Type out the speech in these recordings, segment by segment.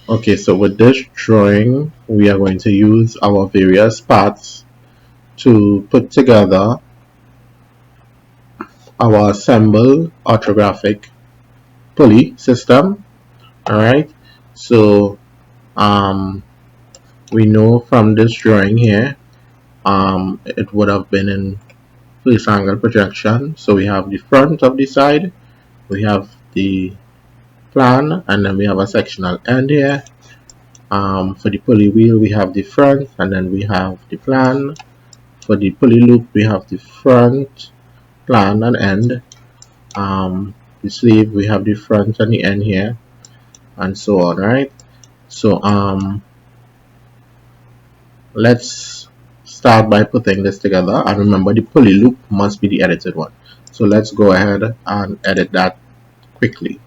Okay, so with this drawing, we are going to use our various parts to put together our assembled orthographic pulley system. Alright, so we know from this drawing here, it would have been in first angle projection. So we have the front of the side, we have the plan, and then we have a sectional end here. For the pulley wheel, we have the front, and then we have the plan. For the pulley loop, we have the front, plan, and end. The sleeve, we have the front and the end here, and so on, right? So let's start by putting this together, and remember the pulley loop must be the edited one. So let's go ahead and edit that quickly.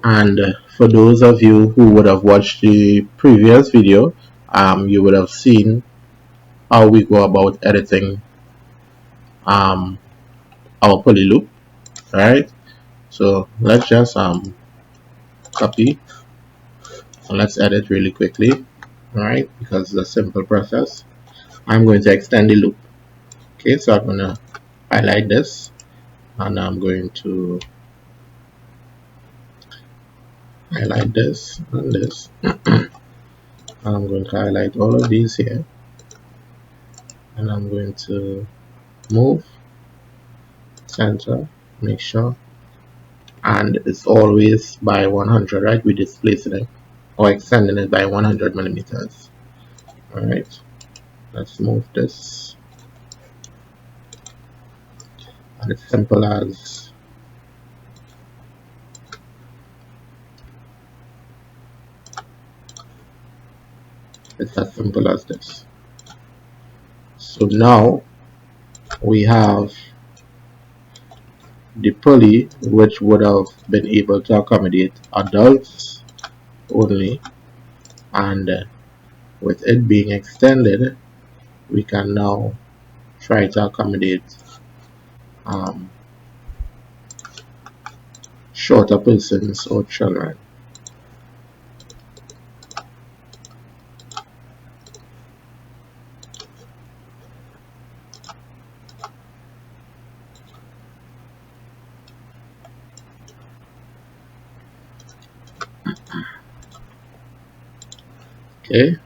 And for those of you who would have watched the previous video, you would have seen how we go about editing our pulley loop, right? So let's just copy and let's edit really quickly, all right? Because it's a simple process. I'm going to extend the loop. Okay, so I'm going to highlight this, and I'm going to highlight this and this. I'm going to highlight all of these here, and I'm going to move, center, make sure, and it's always by 100, right? We displacing it or extending it by 100 millimeters. All right, let's move this, and it's simple as this. So now we have the pulley, which would have been able to accommodate adults only, and with it being extended, we can now try to accommodate shorter persons or children. Okay,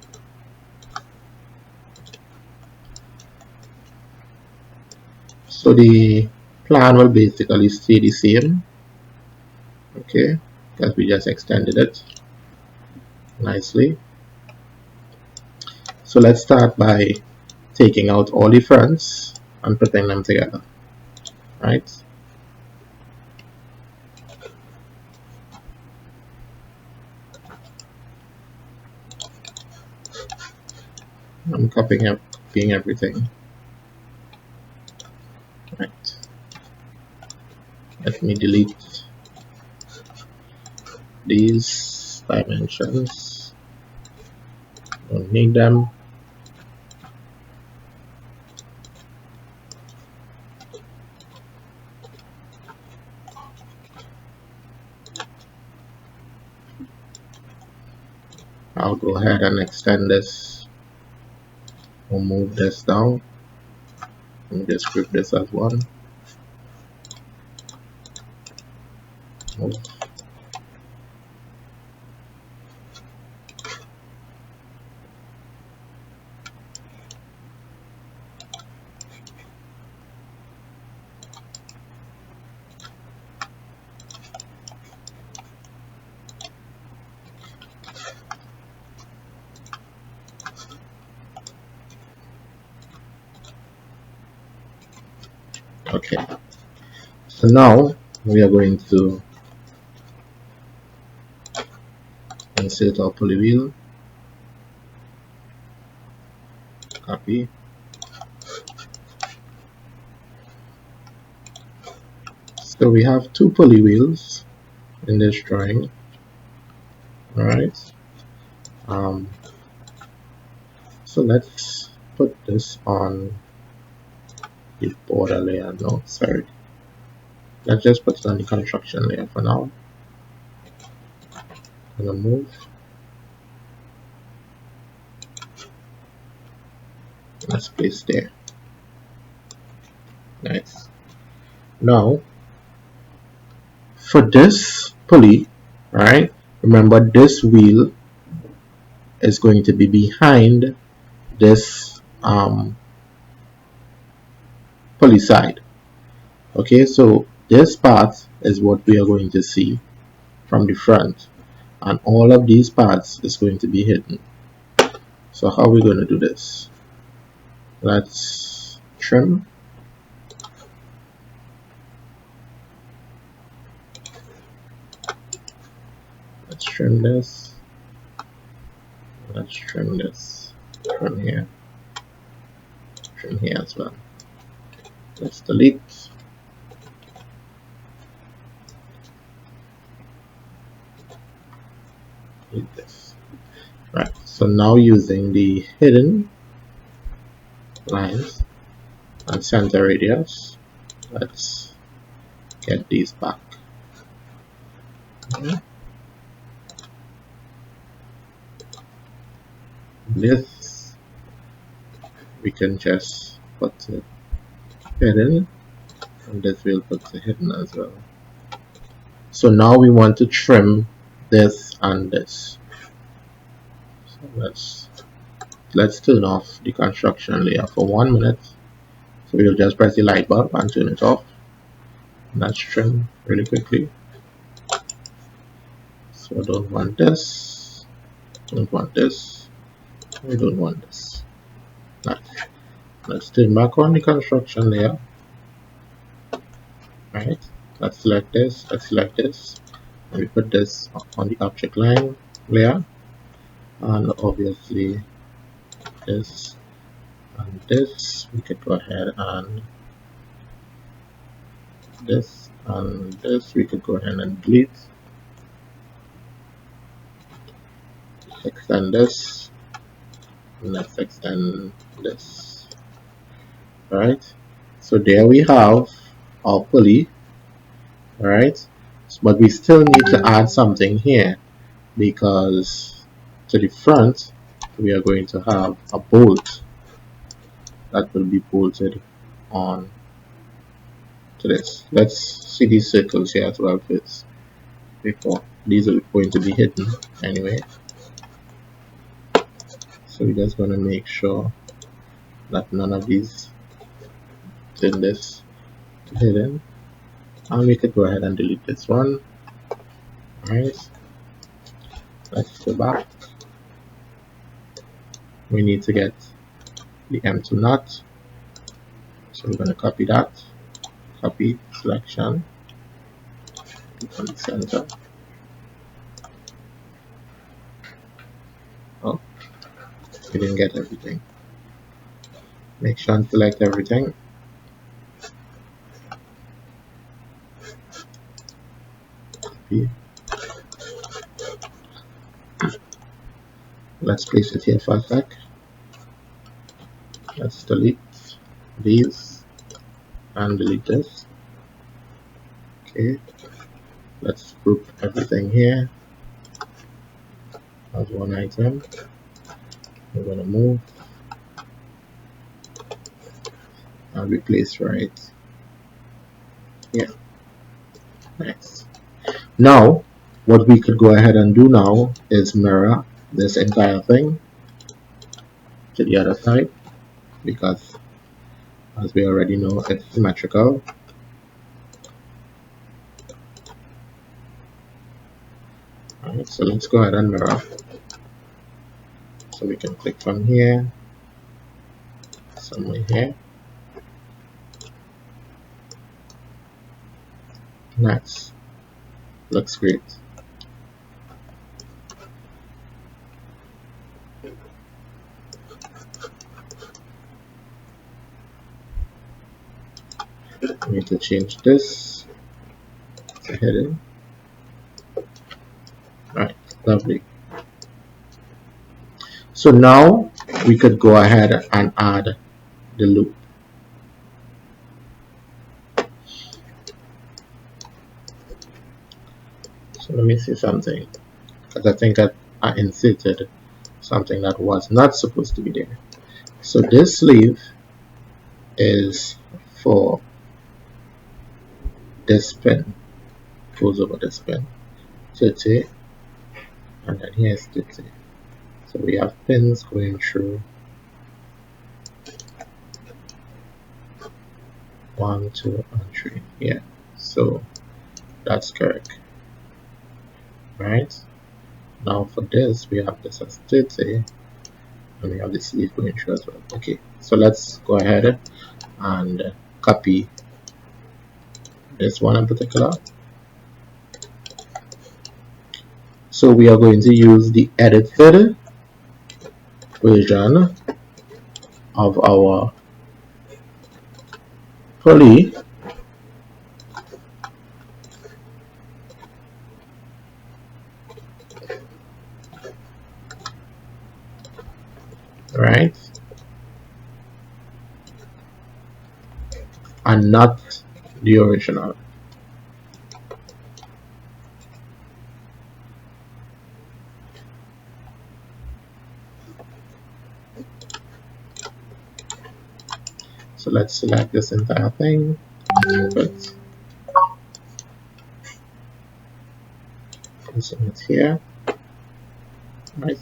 so the plan will basically stay the same, okay, because we just extended it nicely. So let's start by taking out all the fronts and putting them together, right? I'm copying everything. Right. Let me delete these dimensions. Don't need them. I'll go ahead and extend this. We'll move this down. And just group this as one. Move. Okay, so now we are going to insert our pulley wheel, copy, so we have two pulley wheels in this drawing. All right, so let's put this on the border layer. No, sorry, let's just put it on the construction layer for now. I'm gonna move. Let's place there. Nice. Now for this pulley, right? Remember this wheel is going to be behind this pulley side. Okay, so this part is what we are going to see from the front, and all of these parts is going to be hidden. So how are we going to do this? Let's trim. Let's trim this. Let's trim this. Trim here. Trim here as well. Let's delete. Delete this. Right. So now using the hidden lines and center radius, let's get these back. Okay. This we can just put it hidden, and this will put the hidden as well. So now we want to trim this and this. So let's turn off the construction layer for 1 minute. So we'll just press the light bulb and turn it off. And let's trim really quickly. So I don't want this. Don't want this. We don't want this. Let's turn back on the construction layer. Right. Let's select this. Let's select this. And we put this on the object line layer. And obviously this and this we could go ahead and this and this we could go ahead and delete. Extend this, and let's extend this. Alright, so there we have our pulley. Alright, but we still need to add something here, because to the front we are going to have a bolt that will be bolted on to this. Let's see these circles here as well first, before these are going to be hidden anyway. So we're just going to make sure that none of these in this hidden, and we could go ahead and delete this one. Alright, let's go back. We need to get the M2 nut, so we're going to copy that, copy selection, on the center. Oh, we didn't get everything. Make sure and select everything. Copy. Let's place it here for a sec. Let's delete these and delete this. Okay, let's group everything here as one item. We're going to move and replace right here. Nice. Now what we could go ahead and do now is mirror this entire thing to the other side, because as we already know it's symmetrical. Alright, so let's go ahead and mirror. So we can click from here, somewhere here. Nice. Looks great. We need to change this to hidden. Alright, lovely. So now we could go ahead and add the loop. So let me see something. because I think I inserted something that was not supposed to be there. So this sleeve is for this pin, goes over this pin, 30, and then here's 30. So we have pins going through 1, 2, and 3 here. So that's correct, right? Now for this, we have this as 30, and we have this sleeve going through as well. Okay, so let's go ahead and copy this one in particular. So we are going to use the edited version of our Pulley, right? And not the original. So let's select this entire thing, put this in it here, right?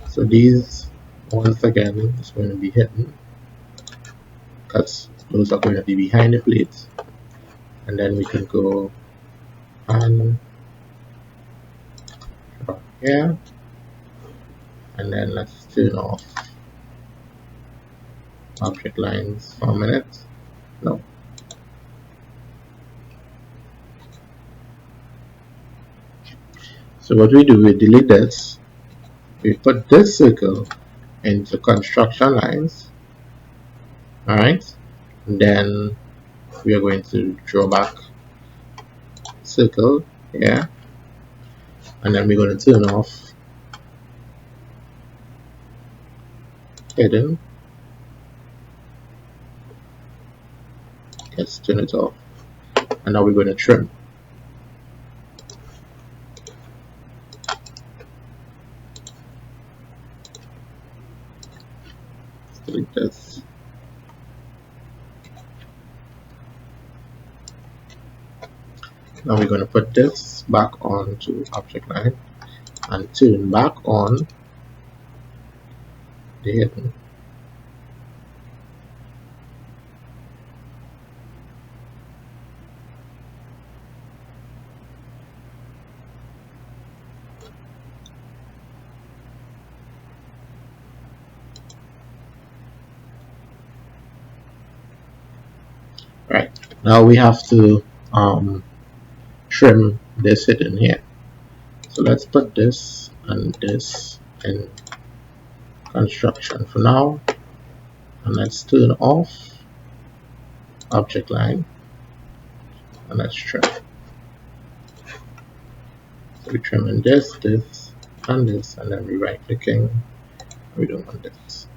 So these, once again, is going to be hidden because those are going to be behind the plate, and then we can go and draw here, and then let's turn off object lines for a minute. No. So what we do, we delete this, we put this circle into construction lines, alright, and then we are going to draw back circle here, and then we're going to turn off hidden. Let's turn it off, and now we're going to trim. Let's delete this. Now we're going to put this back onto object line and turn back on the hidden. Right, now we have to trim this hidden here. So let's put this and this in construction for now, and let's turn off object line, and let's trim. So we're trimming this, this, and this, and then we're right clicking. We don't want this.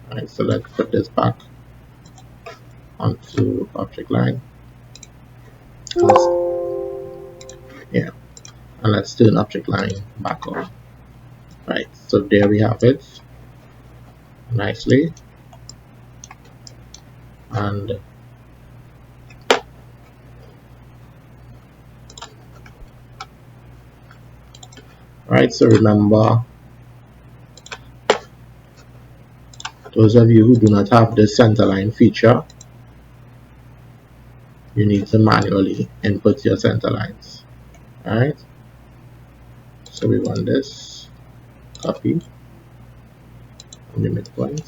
Alright, so let's put this back onto object line. Yeah, and let's turn object line back on. Right, so there we have it nicely. And right, so remember, those of you who do not have the centerline feature, you need to manually input your center lines. Alright, so we want this, copy on the midpoint,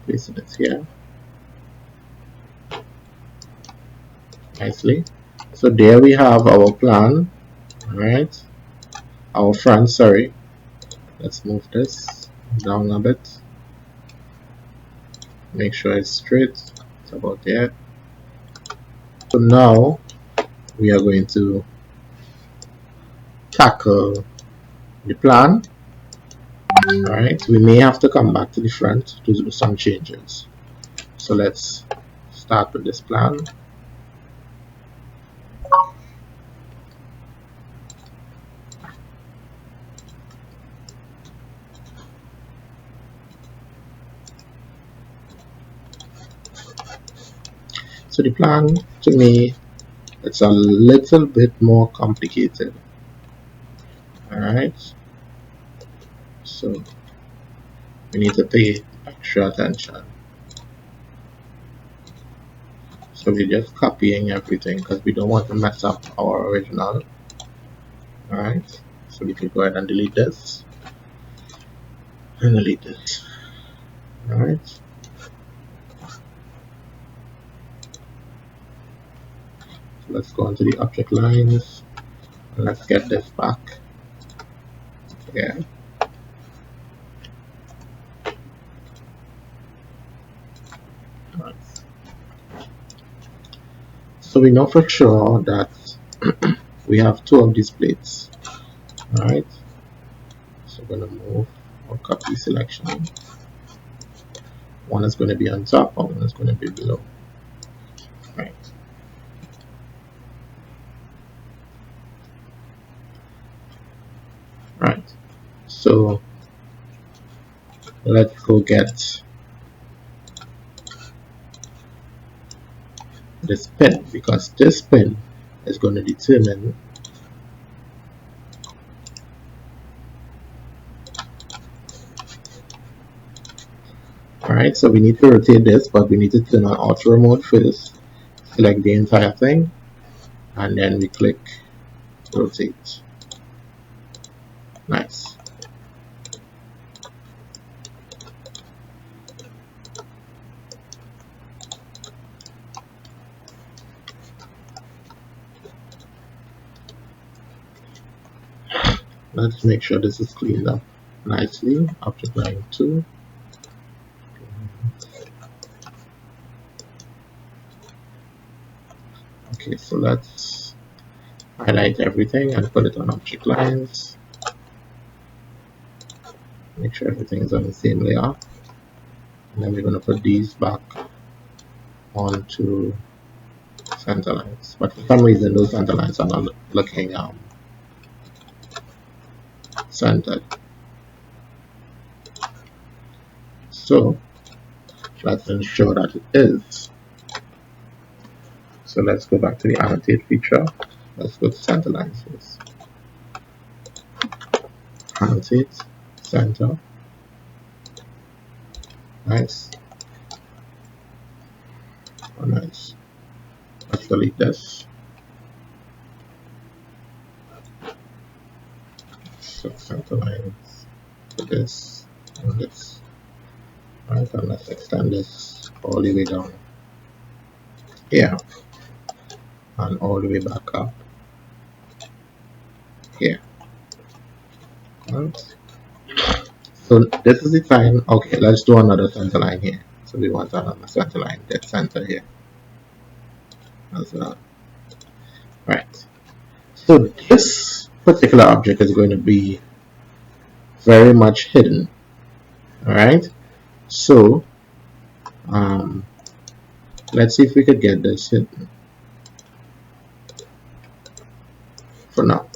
place it here nicely. So there we have our plan. Alright, our front, sorry, let's move this down a bit, make sure it's straight, it's about there. So now we are going to tackle the plan. Alright, we may have to come back to the front to do some changes. So let's start with this plan. So the plan, to me, it's a little bit more complicated. Alright, so we need to pay extra attention. So we're just copying everything because we don't want to mess up our original. Alright, so we can go ahead and delete this and delete this. Alright, so let's go into the object lines and let's get this back. Yeah. Alright. So we know for sure that we have two of these plates. Alright, so we're going to move or copy selection. One is going to be on top and one is going to be below. Right. Right. So let's go get this pin, because this pin is going to determine Alright, so we need to rotate this, but we need to turn on auto mode first. Select the entire thing and then we click rotate. Nice. Let's make sure this is cleaned up nicely. Object line 2. Okay, so let's highlight everything and put it on object lines. Make sure everything is on the same layer. And then we're going to put these back onto center lines. But for some reason, those center lines are not looking centered. So let's ensure that it is. So let's go back to the annotate feature. Let's go to center lines first. Annotate, center. Nice. Oh, nice. Let's delete this. So center lines to this and this. Right, and let's extend this all the way down here and all the way back up here. Right. So this is the time. Okay, let's do another center line here. So we want another center line, dead center here as well. Right. So this particular object is going to be very much hidden. Alright. So let's see if we could get this hidden for now.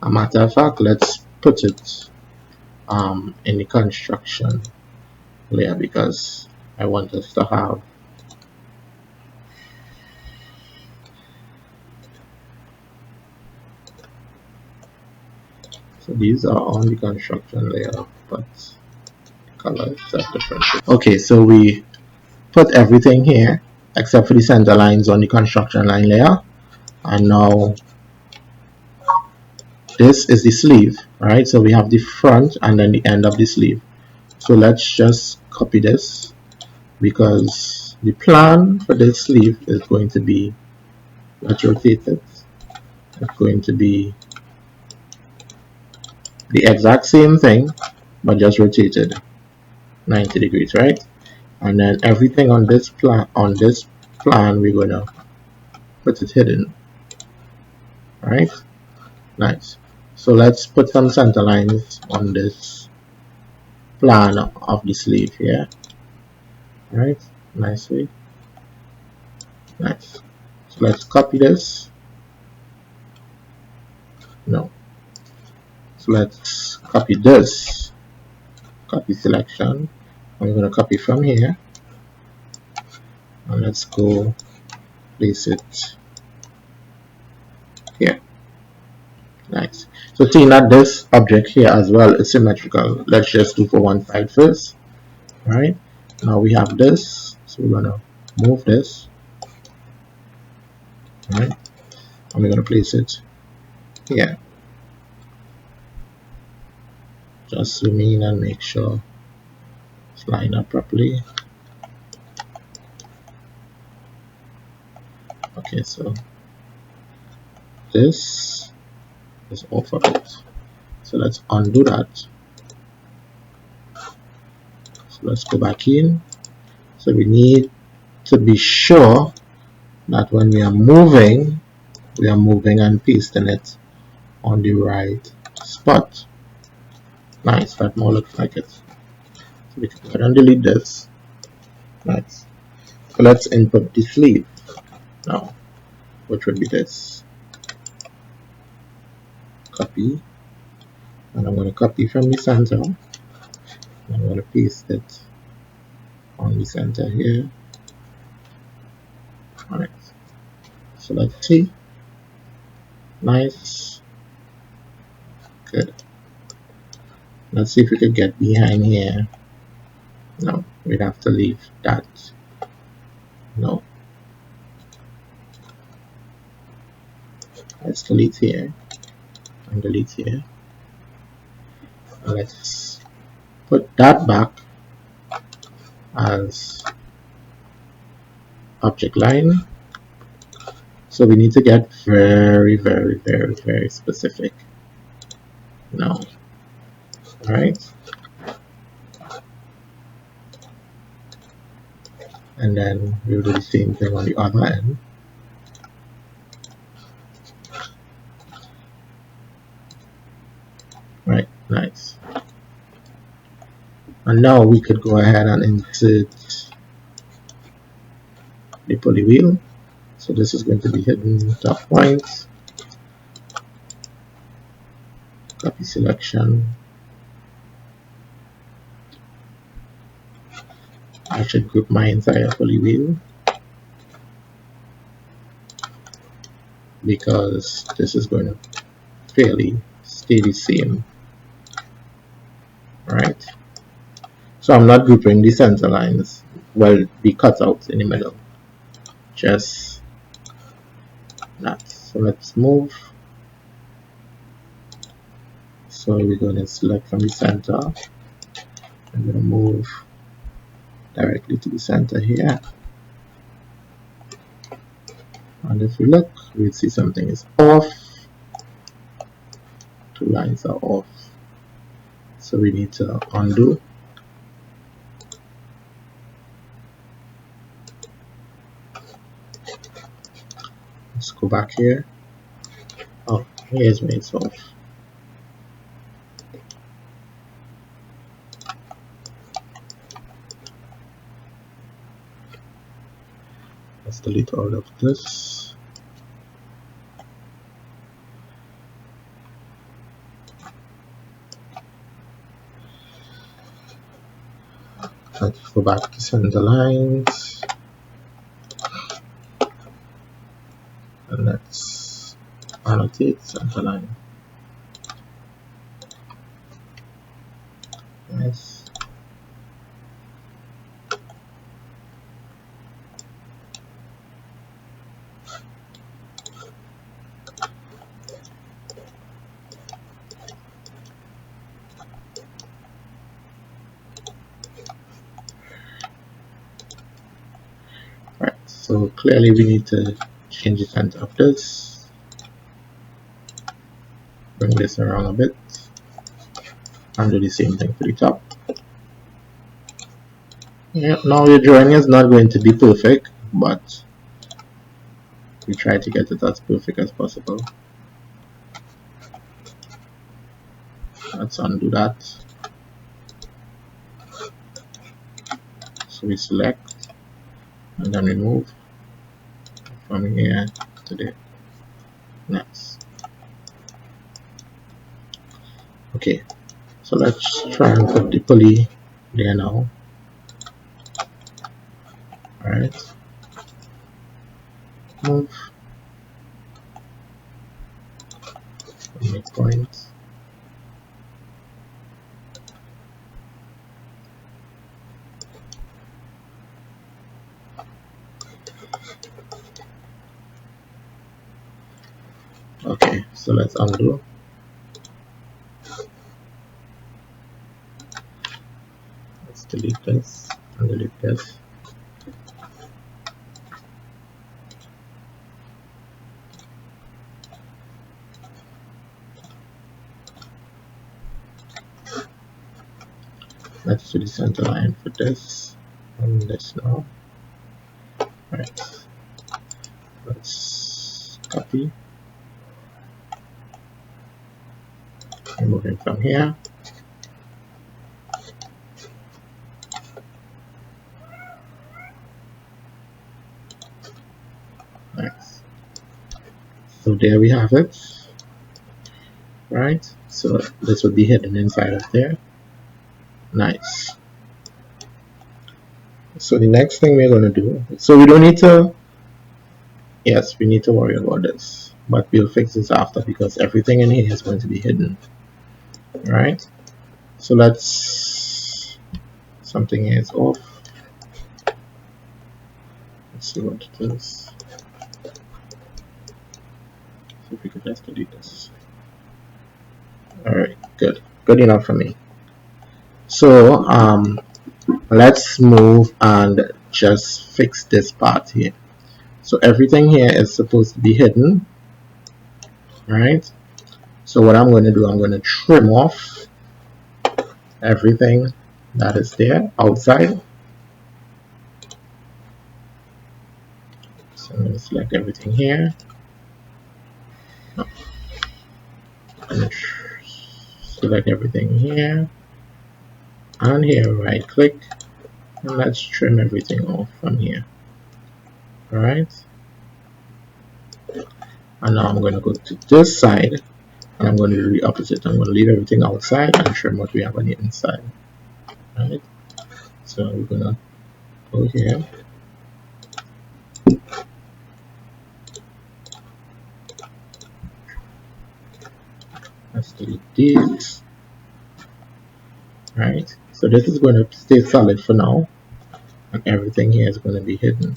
A matter of fact, let's put it in the construction layer because I want us to have so these are on the construction layer, but color is set different. Okay, so we put everything here except for the center lines on the construction line layer, and now this is the sleeve. Alright, so we have the front and then the end of the sleeve. So let's just copy this because the plan for this sleeve is going to be, let's rotate it, it's going to be the exact same thing but just rotated 90 degrees, right? And then everything on this plan we're gonna put it hidden. Alright, nice. So let's put some center lines on this plan of the sleeve here. Alright, nicely. Nice. So let's copy this. No. So let's copy this. Copy selection. I'm going to copy from here, and let's go place it here. Nice. So seeing that this object here as well is symmetrical, let's just do for one side first. Right, now we have this, so we're gonna move this, right, and we're gonna place it here. Just zoom in and make sure it's lined up properly. Okay, so this is off of it, so let's undo that. So let's go back in. So we need to be sure that when we are moving and pasting it on the right spot. Nice, that more looks like it. So we can go ahead and delete this. Nice. So let's input the sleeve now, which would be this. Copy, and I'm going to copy from the center, and I'm going to paste it on the center here. Alright, so let's see. Nice, good. Let's see if we could get behind here. No, we'd have to leave that. No. Let's delete here and delete here. And let's put that back as object line. So we need to get very specific now. Alright. And then we'll do the same thing on the other end. Right, nice. And now we could go ahead and insert the pulley wheel. So this is going to be hidden top points. Copy selection. I should group my entire pulley wheel because this is going to fairly stay the same. Right. So I'm not grouping the center lines, well, the cutouts in the middle, just that. So let's move. So we're going to select from the center. I'm going to move directly to the center here. And if we look, we'll see something is off. Two lines are off. So we need to undo. Let's go back here. Oh, here's where it's off. Let's delete all of this. Let's go back to center lines. And let's annotate center line. Yes. Right, so clearly we need to change the center of this. Bring this around a bit. And do the same thing for the top. Yeah, now your drawing is not going to be perfect, but we try to get it as perfect as possible. Let's undo that. So we select and then we move from here to there. Next. Okay, so let's try and put the pulley there now. Alright, move midpoint. Okay, so let's undo. Let's delete this and delete this. Let's do the center line for this and this now. Right, let's copy, moving from here. Nice. So there we have it. Right, so this would be hidden inside of there. Nice. So the next thing we're going to do, so we don't need to, yes, we need to worry about this, but we'll fix this after because everything in here is going to be hidden. Right, so let's, something here is off. Let's see what it is. So if we could just delete this. Alright, good enough for me. So let's move and just fix this part here. So everything here is supposed to be hidden, right? So what I'm going to do, I'm going to trim off everything that is there outside. So I'm going to select everything here. I'm going to select everything here and here, right click, and let's trim everything off from here. Alright, and now I'm going to go to this side and I'm going to do the opposite. I'm going to leave everything outside and trim what we have on the inside. Alright, so we're going to go here. Let's delete these. Right, so this is going to stay solid for now, and everything here is going to be hidden.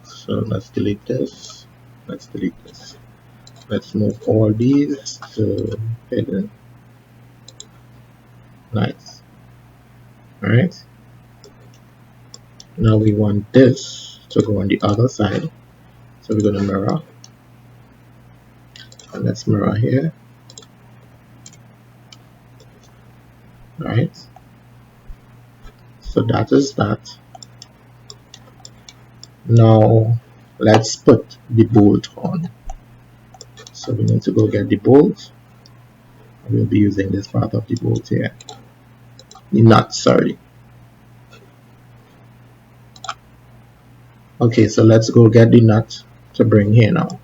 So let's delete this. Let's delete this. Let's move all these to hidden. Nice. Alright. Now we want this to go on the other side. So we're going to mirror. And let's mirror here. Right. So that is that. Now let's put the bolt on. So we need to go get the bolt. We'll be using this part of the bolt here. The nut, sorry. Okay, so let's go get the nut to bring here now.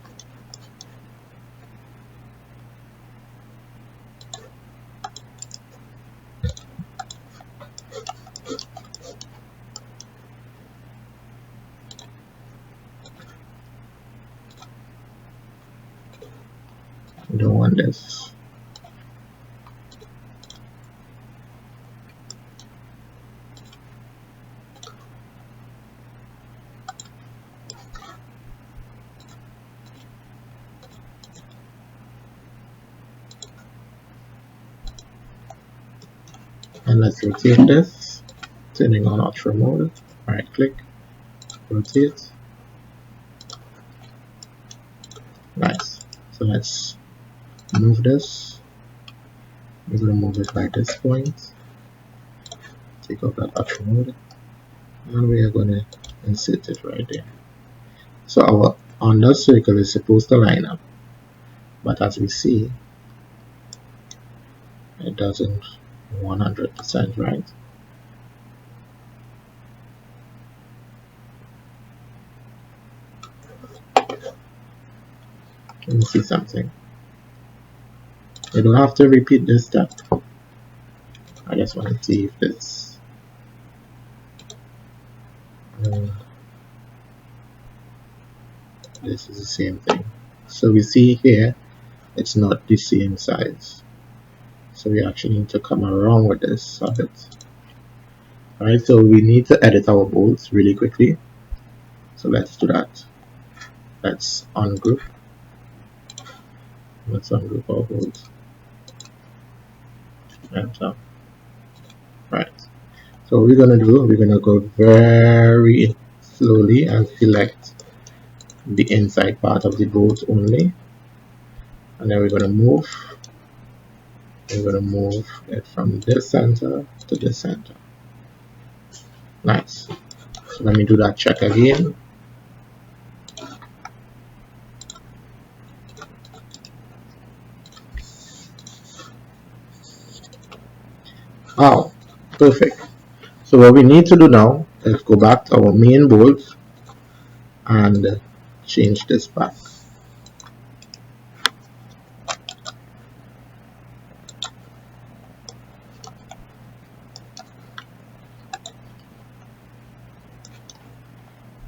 We don't want this. And let's rotate this, turning on ultra mode, right click, rotate. Nice. So let's move this. We're going to move it by this point, take off that ultra mode, and we are going to insert it right there. So our under circle is supposed to line up, but as we see, it doesn't 100%, right? Let me see something. You don't have to repeat this step. I just want to see if this. I'm and this is the same thing. So we see here it's not the same size, so we actually need to come around with this a bit. Alright, so we need to edit our bolts really quickly, so let's do that. Let's ungroup our bolts. Enter. Right, so what we're going to do, we're going to go very slowly and select the inside part of the bolt only, and then we're going to move it from this center to this center. Nice. So let me do that check again. Oh, perfect. So what we need to do now is go back to our main bolt and change this back.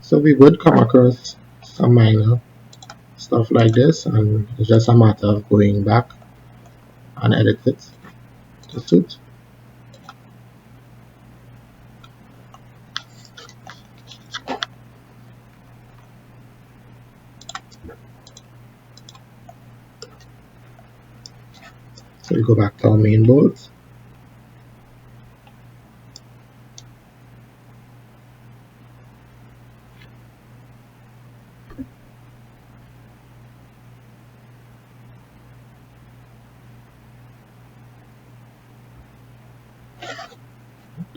So we would come across some minor stuff like this, and it's just a matter of going back and edit it to suit. So we go back to our main bolt.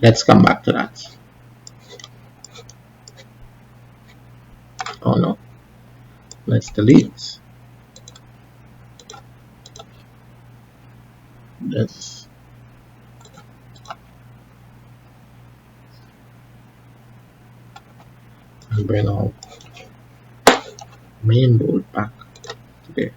Let's come back to that. Oh no. Let's delete this. And bring our main bolt back to there.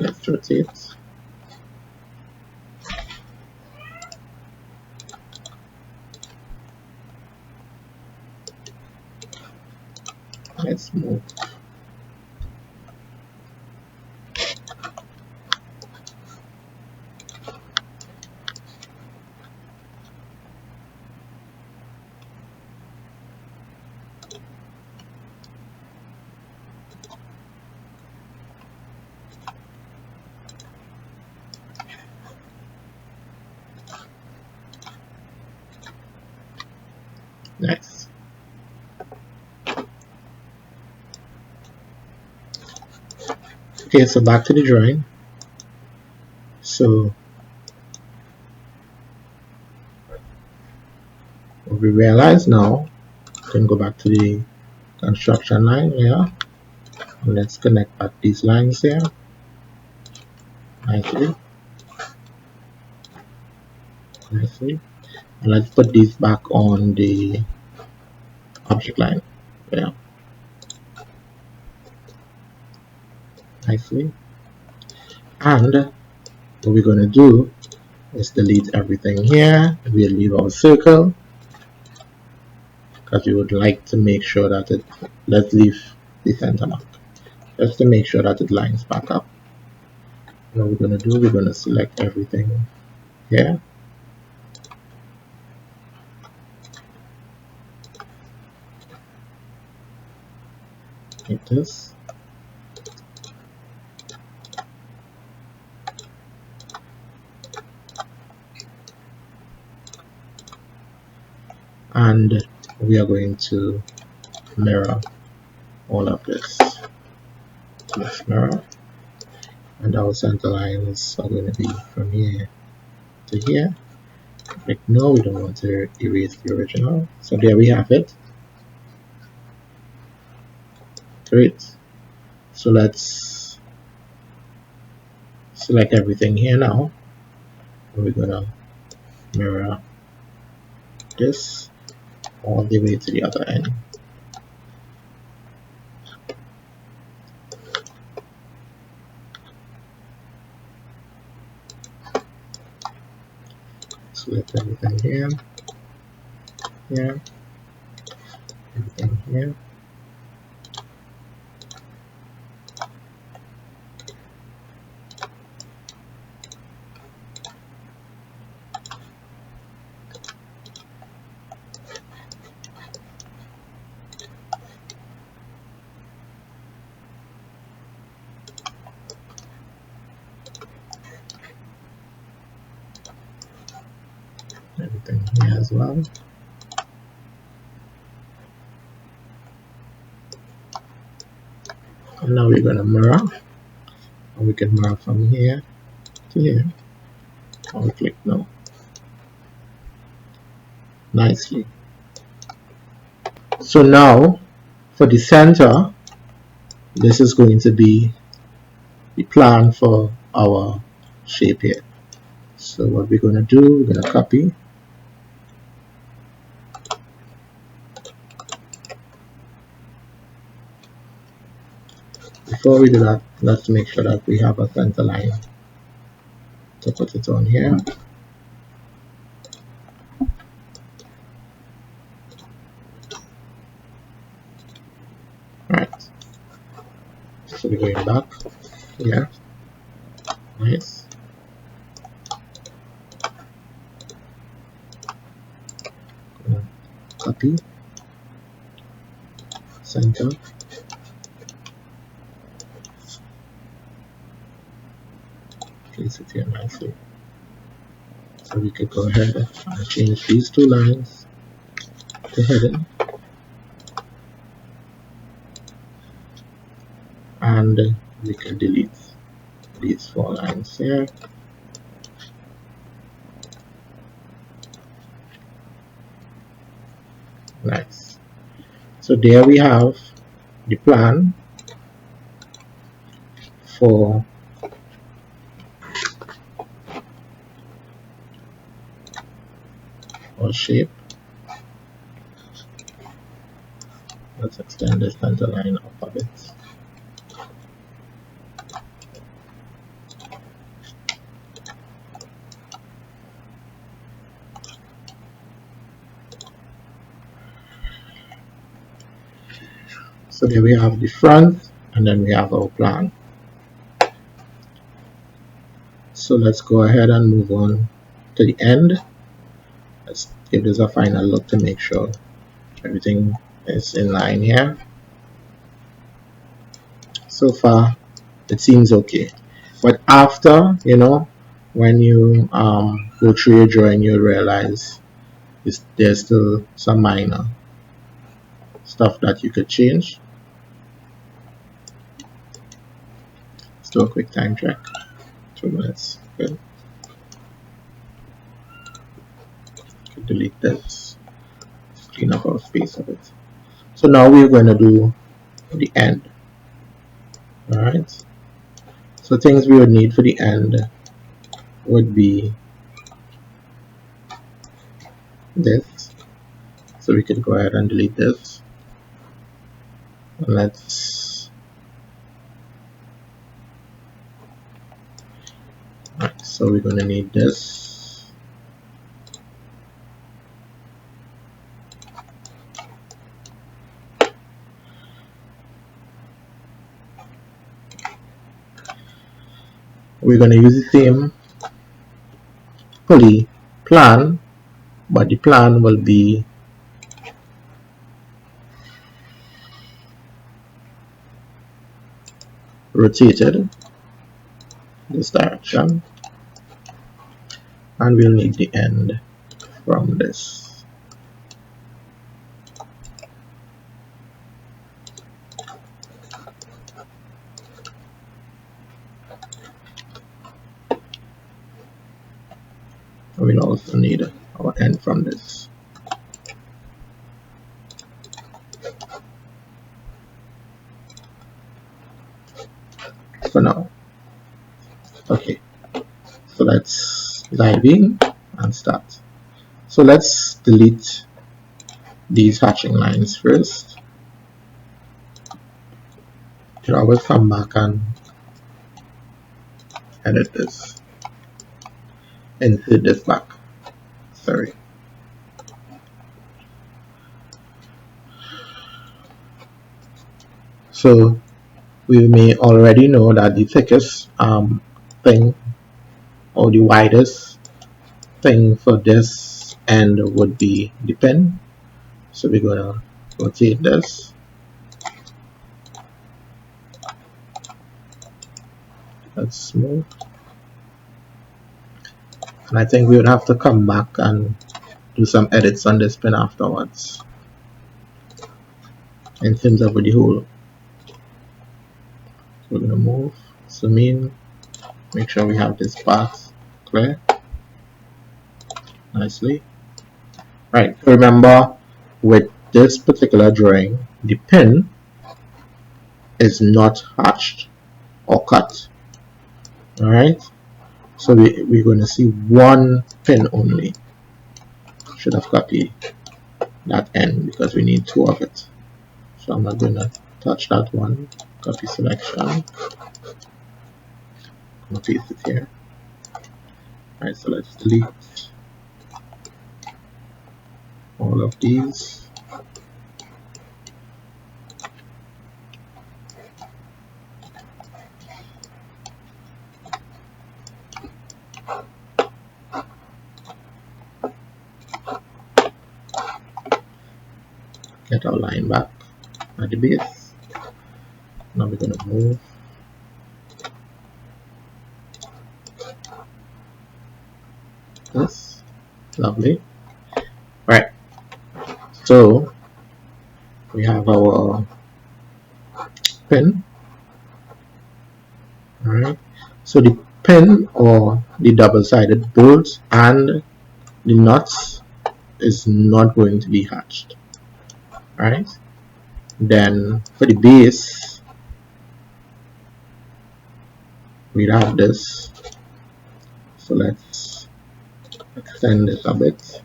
Let's rotate. Let's move. Nice. Okay, so back to the drawing. So what we realize now, we can go back to the construction line here, and let's connect back these lines here nicely. And let's put these back on the object line. Yeah. Nicely. And what we're going to do is delete everything here. We'll leave our circle because we would like to make sure that it, let's leave the center mark just to make sure that it lines back up. What we're going to do, we're going to select everything here. Like this. And we are going to mirror all of this. Let's mirror. And our center lines are going to be from here to here. Like, no, we don't want to erase the original. So there we have it. Great. So let's select everything here now. We're gonna mirror this all the way to the other end. Select everything here, here, everything here. Everything here as well. And now we're going to mirror, and we can mirror from here to here. And we click no. Nicely. So now for the center, this is going to be the plan for our shape here. So what we're going to do, we're going to copy. Before we do that, let's make sure that we have a center line to put it on here. Right. So we're going back here. Nice. Copy. Center. Place it here nicely. So we could go ahead and change these two lines to heading, and we can delete these 4 lines here. Nice. So there we have the plan for our shape. Let's extend the center line up a bit. So there we have the front, and then we have our plan. So let's go ahead and move on to the end. Let's give this a final look to make sure everything is in line here. So far it seems okay, but after, you know, when you go through your drawing, you'll realize there's still some minor stuff that you could change. Let's do a quick time check. 2 minutes. Good. Delete this. Just clean up our space a bit. So now we're going to do the end. Alright. So things we would need for the end would be this. So we could go ahead and delete this. And let's alright, so we're going to need this. We're going to use the same pulley plan, but the plan will be rotated this direction, and we'll need the end from this. We'll also need our end from this. For now. Okay, so let's dive in and start. So let's delete these hatching lines first. You can always come back and edit this, insert this back. Sorry. So we may already know that the thickest thing, or the widest thing for this end would be the pin. So we're gonna rotate this. Let's smooth. And I think we would have to come back and do some edits on this pin afterwards in terms of the hole. So we're gonna move, zoom in, make sure we have this path clear nicely. Right, remember with this particular drawing, the pin is not hatched or cut. Alright, so we're going to see one pin only. Should have copied that end because we need two of it. So I'm not going to touch that one. Copy selection. I'm going to paste it here. Alright, so let's delete all of these. Get our line back at the base. Now we're going to move this. Lovely. Right. So we have our pin. Alright. So the pin or the double-sided bolts and the nuts is not going to be hatched. Alright. Then for the base, we have this. So let's extend this a bit.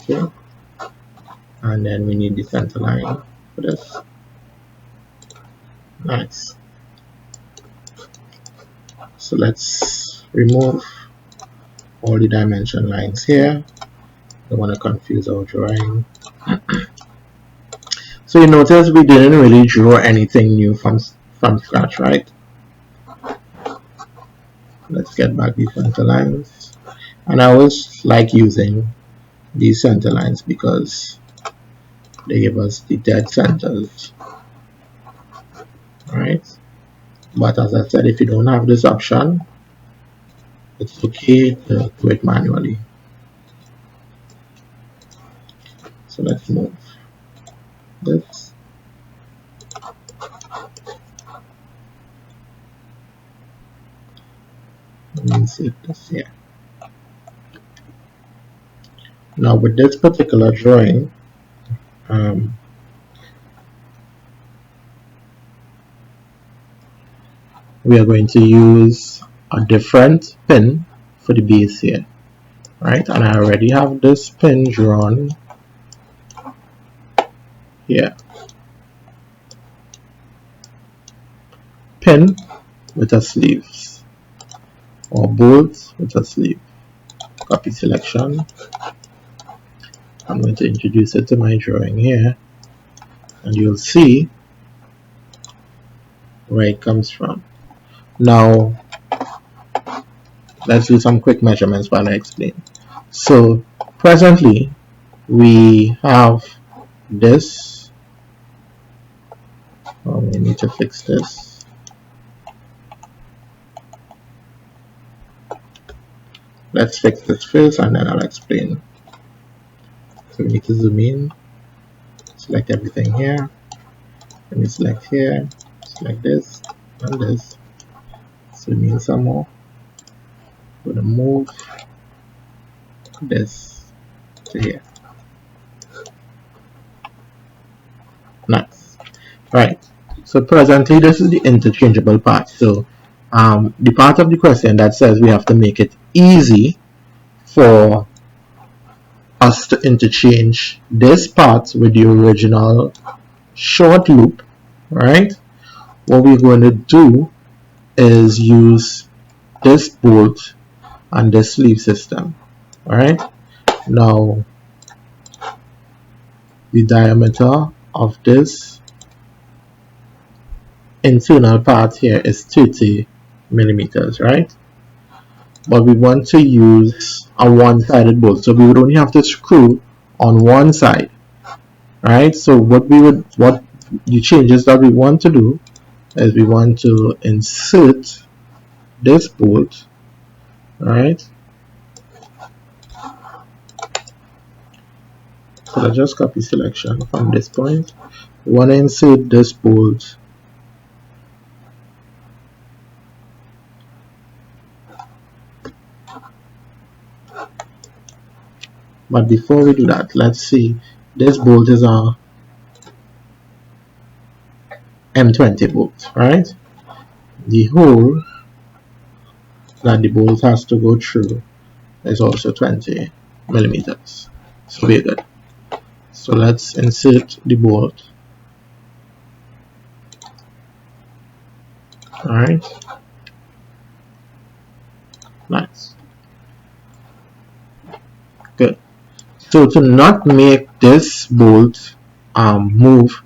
Okay. And then we need the center line for this. Nice. So let's remove all the dimension lines here. Don't want to confuse our drawing. So you notice we didn't really draw anything new from scratch, right? Let's get back the center lines. And I always like using these center lines because they give us the dead centers. Alright. But as I said, if you don't have this option, it's okay to do it manually. So let's move this. Insert this here. Now with this particular drawing, we are going to use a different pin for the base here, right? And I already have this pin drawn here. Pin with a sleeves or bolt with a sleeve. Copy selection. I'm going to introduce it to my drawing here, and you'll see where it comes from. Now let's do some quick measurements while I explain. So presently we have this. Oh, we need to fix this. Let's fix this first and then I'll explain. So we need to zoom in, select everything here, and we select here, select this and this. Zoom in some more. We're going to move this to here. Nice. Right. So presently this is the interchangeable part. So the part of the question that says we have to make it easy for us to interchange this part with the original short loop, right? What we're going to do is use this bolt and this sleeve system. Alright, now the diameter of this internal part here is 30 millimeters, right? But we want to use a one-sided bolt, so we would only have to screw on one side, right? So what the changes that we want to do is we want to insert this bolt, right? So let's just copy selection from this point. We want to insert this bolt but before we do that, let's see, this bolt is a M20 bolt, right? The hole that the bolt has to go through is also 20 millimeters, so we're good. So let's insert the bolt. Alright, nice, good. So to not make this bolt move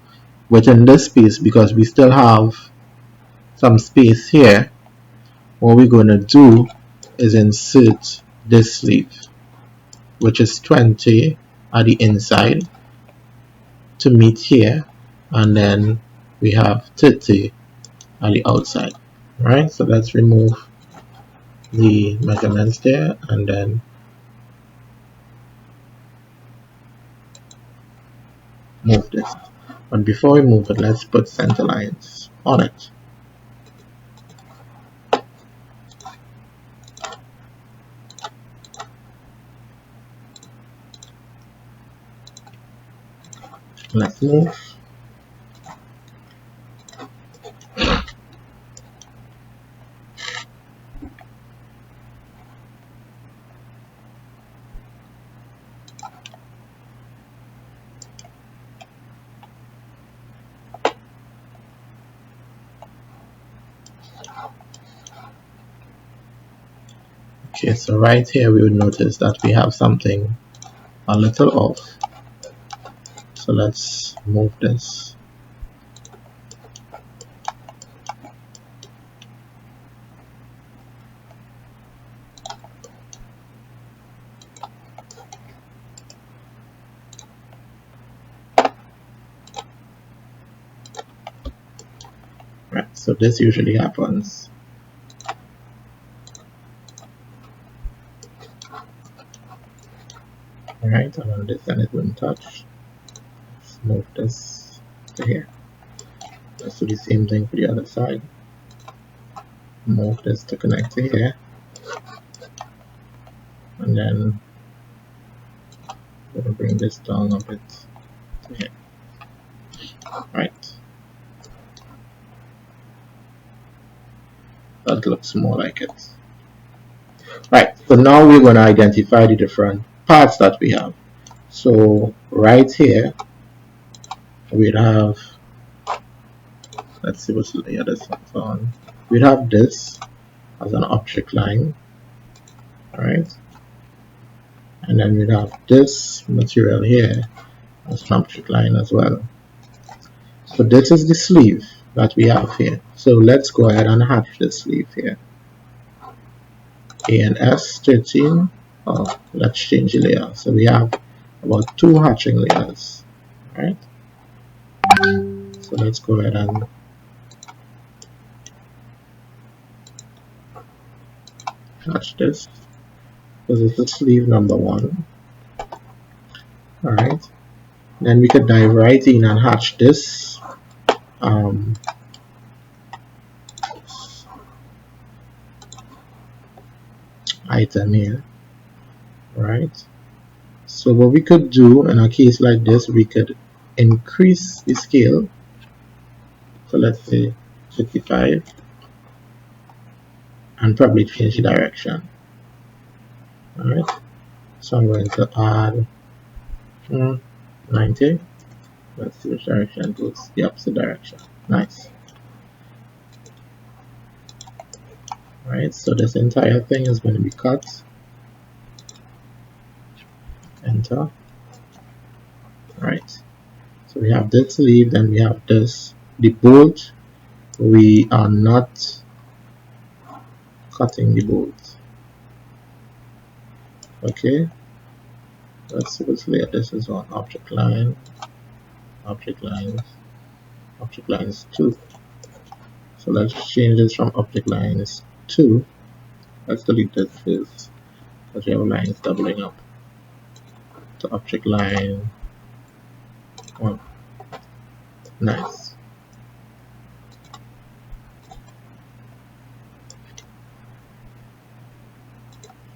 within this space, because we still have some space here, what we're going to do is insert this sleeve, which is 20 at the inside to meet here, and then we have 30 at the outside. Right, so let's remove the measurements there and then move this. But before we move it, let's put center lines on it. Let's move. Okay, so right here we would notice that we have something a little off. So let's move this. Right, so this usually happens. Alright, and on this end it wouldn't touch. Let's move this to here. Let's do the same thing for the other side. Move this to connect to here. And then we're going to bring this down a bit to here. Right. That looks more like it. Right, so now we're going to identify the different parts that we have. So right here we'd have, let's see what's the other side on. We'd have this as an object line, alright, and then we'd have this material here as an object line as well. So this is the sleeve that we have here. So let's go ahead and hatch this sleeve here. A and S 13. Oh, let's change the layer. So we have about 2 hatching layers, right? So let's go ahead and hatch this. This is the sleeve number 1. All right. Then we could dive right in and hatch this item here, right? So what we could do in a case like this, we could increase the scale. So let's say 55 and probably change the direction. All right, So I'm going to add 90. Let's see which direction it goes. The opposite direction. Nice. Alright, so this entire thing is going to be cut. Enter. Alright. So we have this lead, then we have this. The bolt, we are not cutting the bolt. Okay. Let's see which layer this is on. Object line, object lines, object lines 2. So let's change this from object lines 2. Let's delete this first because we have lines doubling up to object line 1. Nice.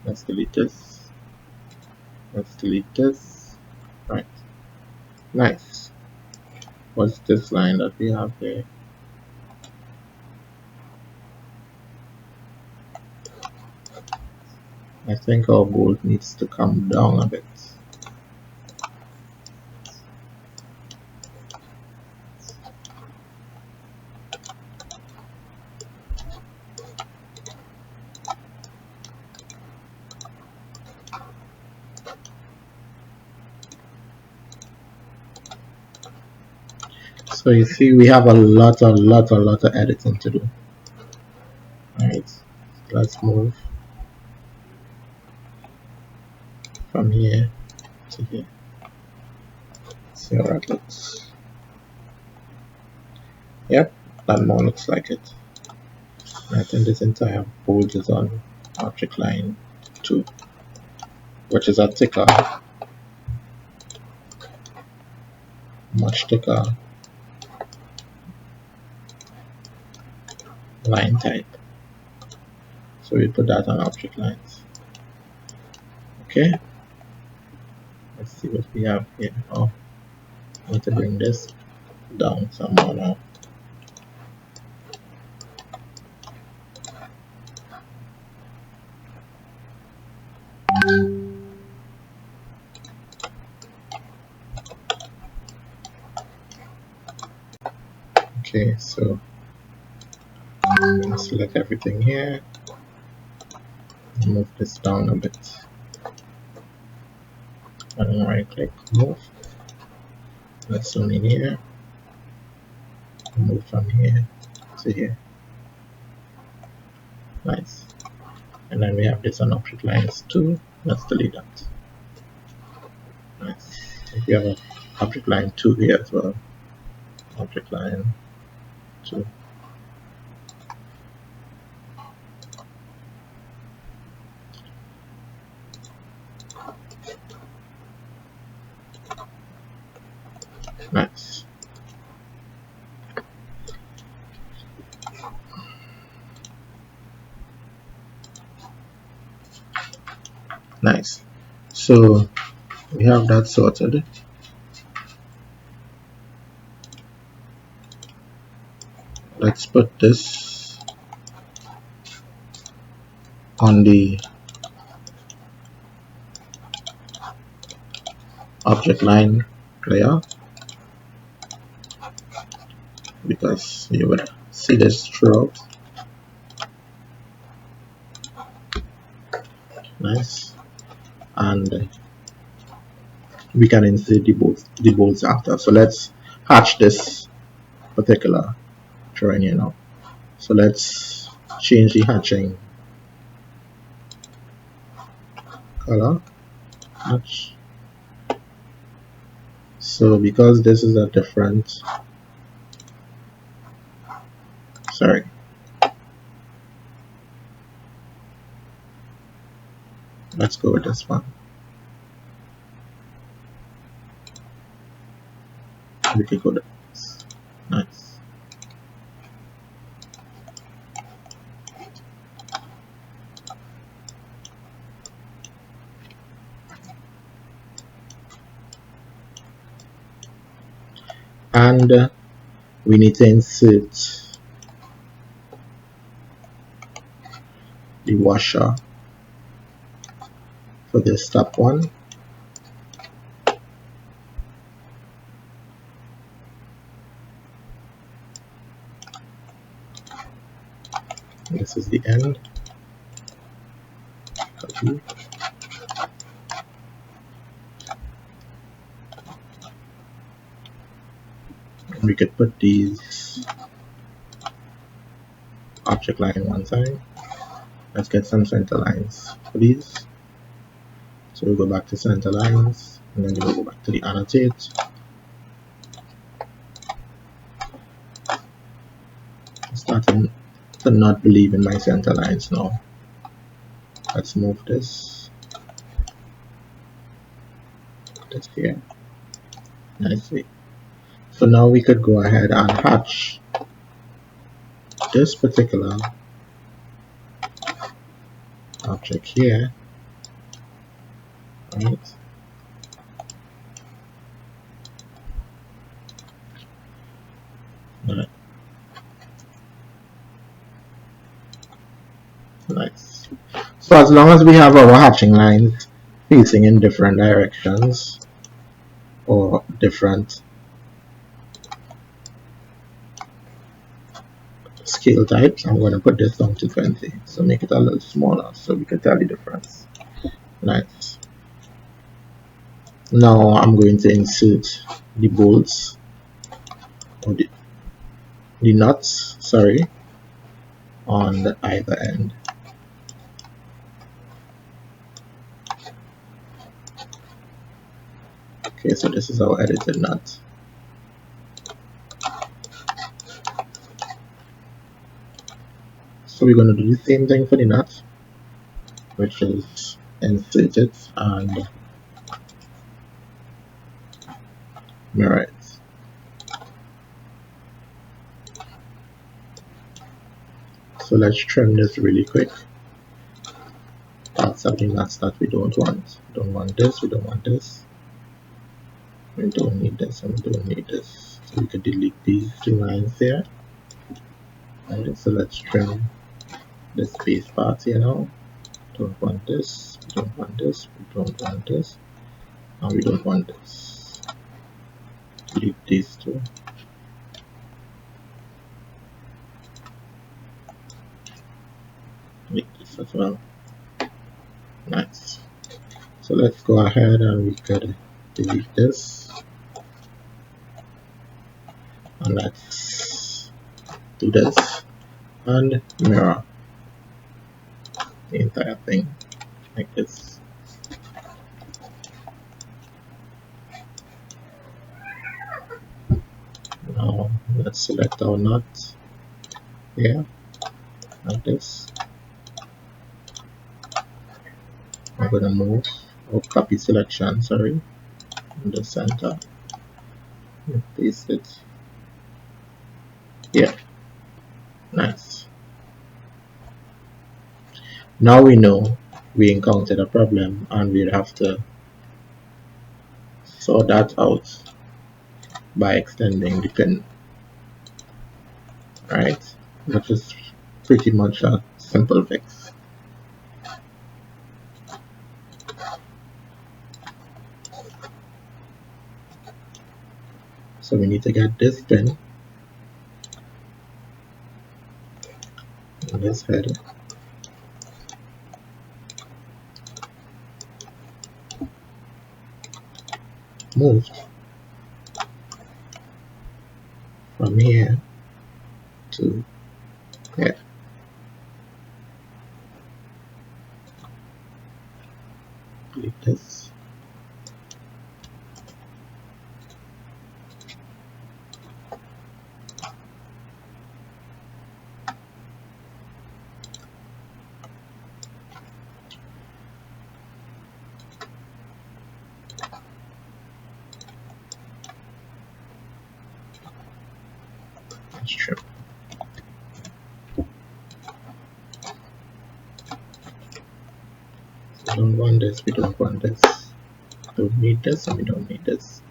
Let's delete this. Let's delete this. Right. Nice. What's this line that we have there? I think our bolt needs to come down a bit. So you see we have a lot of editing to do. Alright, let's move from here to here. See how that looks. Yep, that more looks like it. I think this entire bolt is on object line 2, which is a thicker, much thicker line type. So we put that on object lines. Okay, let's see what we have here. Oh, I need to bring this down some more now. Okay, so I'm going to select everything here, move this down a bit, and then right click, move. Let's zoom in here, move from here to here. Nice. And then we have this on object lines 2. Let's delete that. Nice. We have an object line 2 here as well. Object line 2. Nice. Nice. So we have that sorted. Let's put this on the object line layer because you would see this throughout. Nice. And we can insert the bolts after. So let's hatch this particular drawing here now. So let's change the hatching color. Hatch. So because this is a different, sorry, let's go with this one. We can go to this. Nice. And we need to insert the washer for this top one. This is the end. Copy. And we could put these object line on one side. Let's get some center lines for these. So we'll go back to center lines, and then we'll go back to the annotate. I'm starting to not believe in my center lines now. Let's move this here nicely. So now we could go ahead and hatch this particular object here, right? Right. Nice. So as long as we have our hatching lines facing in different directions or different scale types, I'm going to put this down to 20, so make it a little smaller so we can tell the difference. Nice. Now I'm going to insert the bolts or the nuts, sorry, on the either end. Okay, so this is our edited nut. So we're going to do the same thing for the nut, which is insert it and mirror it. So let's trim this really quick. That's something nuts that we don't want. We don't want this, we don't want this. We don't need this, and we don't need this. So we can delete these two lines here. Right, so let's trim this base part here now. Don't want this, we don't want this, we don't want this, and we don't want this. Delete these two. Delete this as well. Nice. So let's go ahead and we could delete this. And let's do this and mirror the entire thing like this. Now let's select our nut here like this. I'm going to move or copy selection, sorry, in the center and paste it here. Nice. Now we know we encountered a problem and we'll have to sort that out by extending the pin, right? Which is pretty much a simple fix. So we need to get this pin in this head. Moved from here to here. Delete this. Trim. We don't want this, we don't want this. Don't need this, and we don't need this.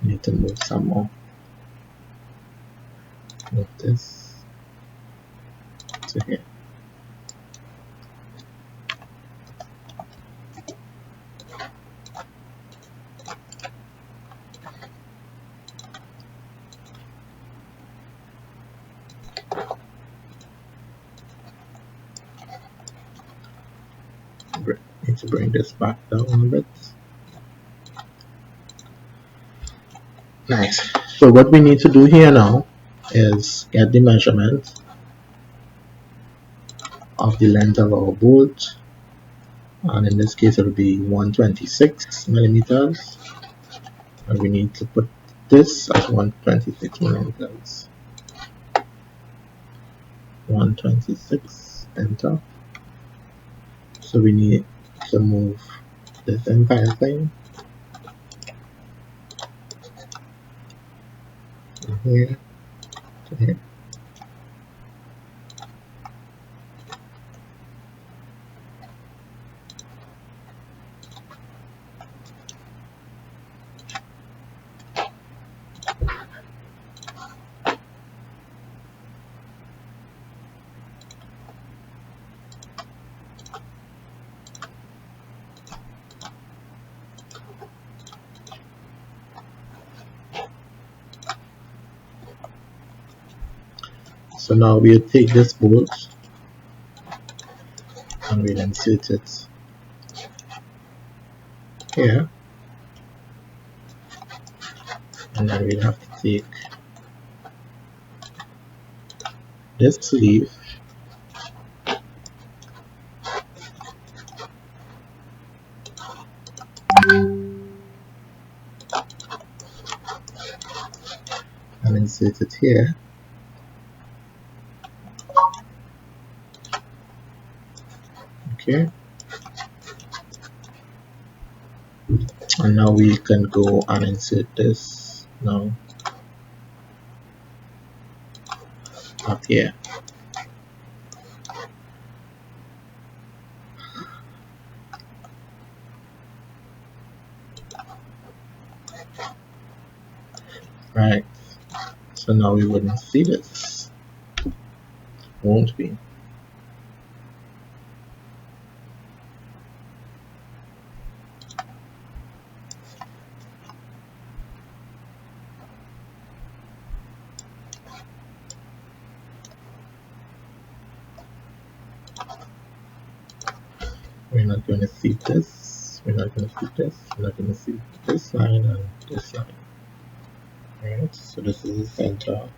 Need to move some more. Move this to here. Need to bring this back down a bit. Nice. So what we need to do here now is get the measurement of the length of our bolt, and in this case it will be 126 millimeters, and we need to put this as 126 millimeters. 126, enter. So we need to move this entire thing from here to here. So now we'll take this bolt and we'll insert it here, and then we'll have to take this sleeve and insert it here. Okay, and now we can go and insert this now up here. Right, so now we wouldn't see this, won't we? We're not going to see this, we're not going to see this, we're not going to see this line and this line. Alright, so this is the center.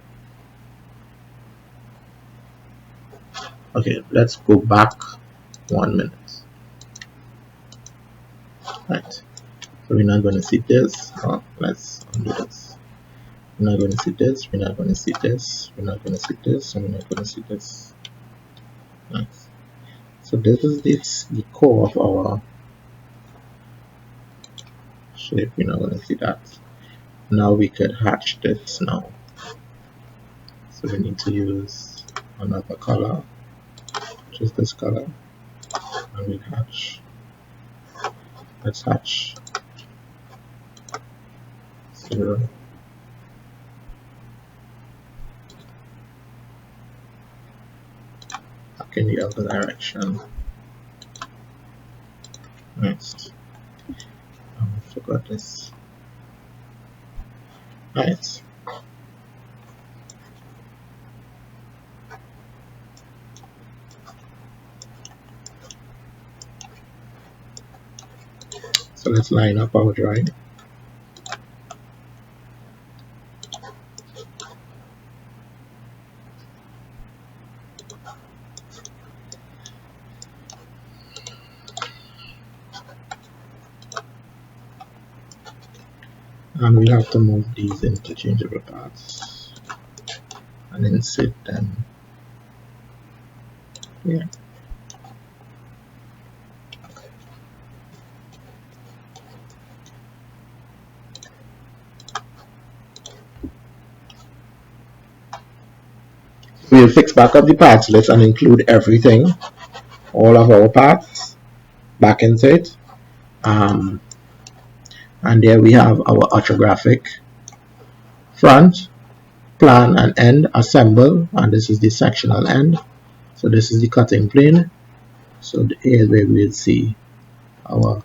Okay, let's go back 1 minute. Right, so we're not going to see this. Oh, let's undo this. We're not going to see this, we're not going to see this, we're not going to see this, and we're not going to see this. Nice. So this is the core of our shape. We're not going to see that. Now we could hatch this now. So we need to use another color, just this color, and we'll hatch. Let's hatch 0. Back in the other direction. Next. I forgot this. Right. So let's line up our drawing. And we'll have to move these interchangeable parts and insert them here. We'll fix back up the parts list and include everything, all of our parts back into it. And there we have our orthographic front, plan and end, assemble, and this is the sectional end. So this is the cutting plane. So here is where we will see our